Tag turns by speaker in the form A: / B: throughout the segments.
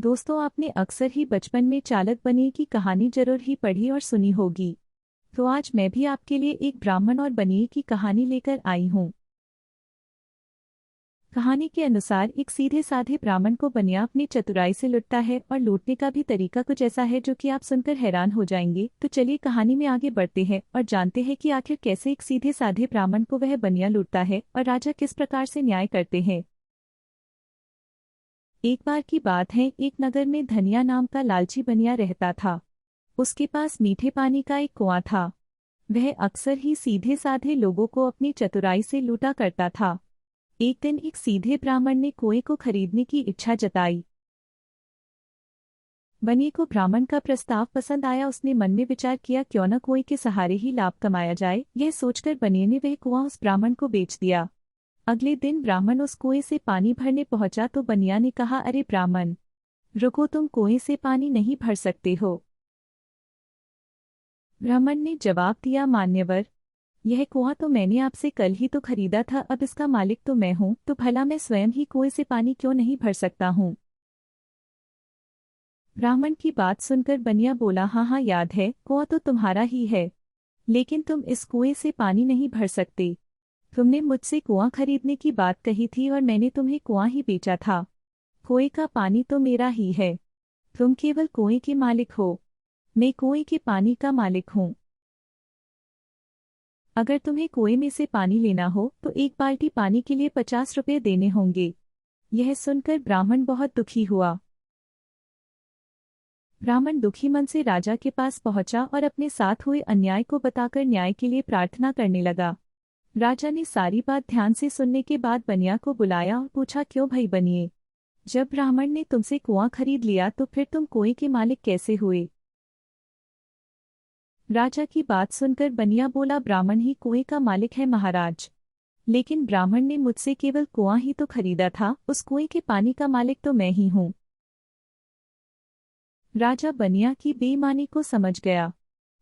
A: दोस्तों, आपने अक्सर ही बचपन में चालक बनिए की कहानी जरूर ही पढ़ी और सुनी होगी। तो आज मैं भी आपके लिए एक ब्राह्मण और बनिए की कहानी लेकर आई हूँ। कहानी के अनुसार एक सीधे साधे ब्राह्मण को बनिया अपनी चतुराई से लुटता है और लूटने का भी तरीका कुछ ऐसा है जो कि आप सुनकर हैरान हो जाएंगे। तो चलिए कहानी में आगे बढ़ते हैं और जानते हैं कि आखिर कैसे एक सीधे साधे ब्राह्मण को वह बनिया लूटता है और राजा किस प्रकार से न्याय करते हैं। एक बार की बात है, एक नगर में धनिया नाम का लालची बनिया रहता था। उसके पास मीठे पानी का एक कुआं था। वह अक्सर ही सीधे साधे लोगों को अपनी चतुराई से लूटा करता था। एक दिन एक सीधे ब्राह्मण ने कुएं को खरीदने की इच्छा जताई। बनिए को ब्राह्मण का प्रस्ताव पसंद आया। उसने मन में विचार किया, क्यों न कुएं के सहारे ही लाभ कमाया जाए। यह सोचकर बनिए ने वह कुआं उस ब्राह्मण को बेच दिया। अगले दिन ब्राह्मण उस कुएं से पानी भरने पहुंचा तो बनिया ने कहा, अरे ब्राह्मण, रुको, तुम कुएं से पानी नहीं भर सकते हो। ब्राह्मण ने जवाब दिया, मान्यवर, यह कुआं तो मैंने आपसे कल ही तो खरीदा था, अब इसका मालिक तो मैं हूं, तो भला मैं स्वयं ही कुएं से पानी क्यों नहीं भर सकता हूं। ब्राह्मण की बात सुनकर बनिया बोला, हाँ हाँ, याद है, कुआं तो तुम्हारा ही है, लेकिन तुम इस कुएं से पानी नहीं भर सकते। तुमने मुझसे कुआं खरीदने की बात कही थी और मैंने तुम्हें कुआं ही बेचा था। कुएं का पानी तो मेरा ही है। तुम केवल कुएं के मालिक हो, मैं कुएं के पानी का मालिक हूँ। अगर तुम्हें कुएं में से पानी लेना हो तो एक बाल्टी पानी के लिए 50 रुपये देने होंगे। यह सुनकर ब्राह्मण बहुत दुखी हुआ। ब्राह्मण दुखी मन से राजा के पास पहुंचा और अपने साथ हुए अन्याय को बताकर न्याय के लिए प्रार्थना करने लगा। राजा ने सारी बात ध्यान से सुनने के बाद बनिया को बुलाया और पूछा, क्यों भाई बनिए, जब ब्राह्मण ने तुमसे कुआं खरीद लिया तो फिर तुम कुएं के मालिक कैसे हुए। राजा की बात सुनकर बनिया बोला, ब्राह्मण ही कुएं का मालिक है महाराज, लेकिन ब्राह्मण ने मुझसे केवल कुआं ही तो खरीदा था, उस कुएं के पानी का मालिक तो मैं ही हूँ। राजा बनिया की बेईमानी को समझ गया।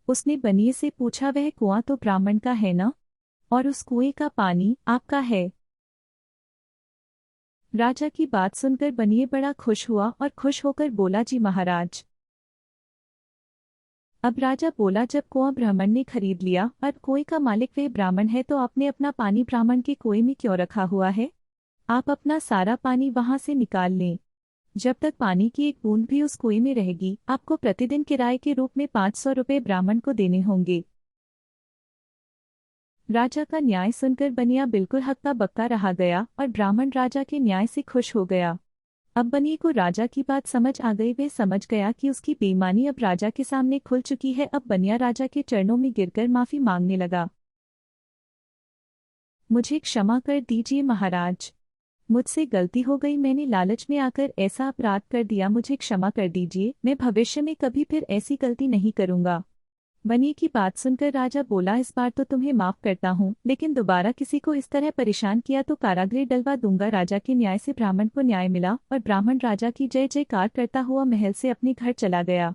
A: उसने बनिए से पूछा, वह कुआं तो ब्राह्मण का है ना, और उस कुएं का पानी आपका है। राजा की बात सुनकर बनिए बड़ा खुश हुआ और खुश होकर बोला, जी महाराज। अब राजा बोला, जब कुआं ब्राह्मण ने खरीद लिया और कुएं का मालिक वह ब्राह्मण है, तो आपने अपना पानी ब्राह्मण के कुएं में क्यों रखा हुआ है। आप अपना सारा पानी वहां से निकाल लें। जब तक पानी की एक बूंद भी उस कुएं में रहेगी, आपको प्रतिदिन किराए के रूप में 500 रुपये ब्राह्मण को देने होंगे। राजा का न्याय सुनकर बनिया बिल्कुल हक्का बक्का रहा गया और ब्राह्मण राजा के न्याय से खुश हो गया। अब बनिए को राजा की बात समझ आ गई। वह समझ गया कि उसकी बेईमानी अब राजा के सामने खुल चुकी है। अब बनिया राजा के चरणों में गिरकर माफी मांगने लगा। मुझे क्षमा कर दीजिए महाराज, मुझसे गलती हो गई, मैंने लालच में आकर ऐसा अपराध कर दिया, मुझे क्षमा कर दीजिए, मैं भविष्य में कभी फिर ऐसी गलती नहीं करूंगा। बनिए की बात सुनकर राजा बोला, इस बार तो तुम्हें माफ करता हूँ, लेकिन दोबारा किसी को इस तरह परेशान किया तो कारागृह डलवा दूंगा। राजा के न्याय से ब्राह्मण को न्याय मिला और ब्राह्मण राजा की जय जयकार करता हुआ महल से अपने घर चला गया।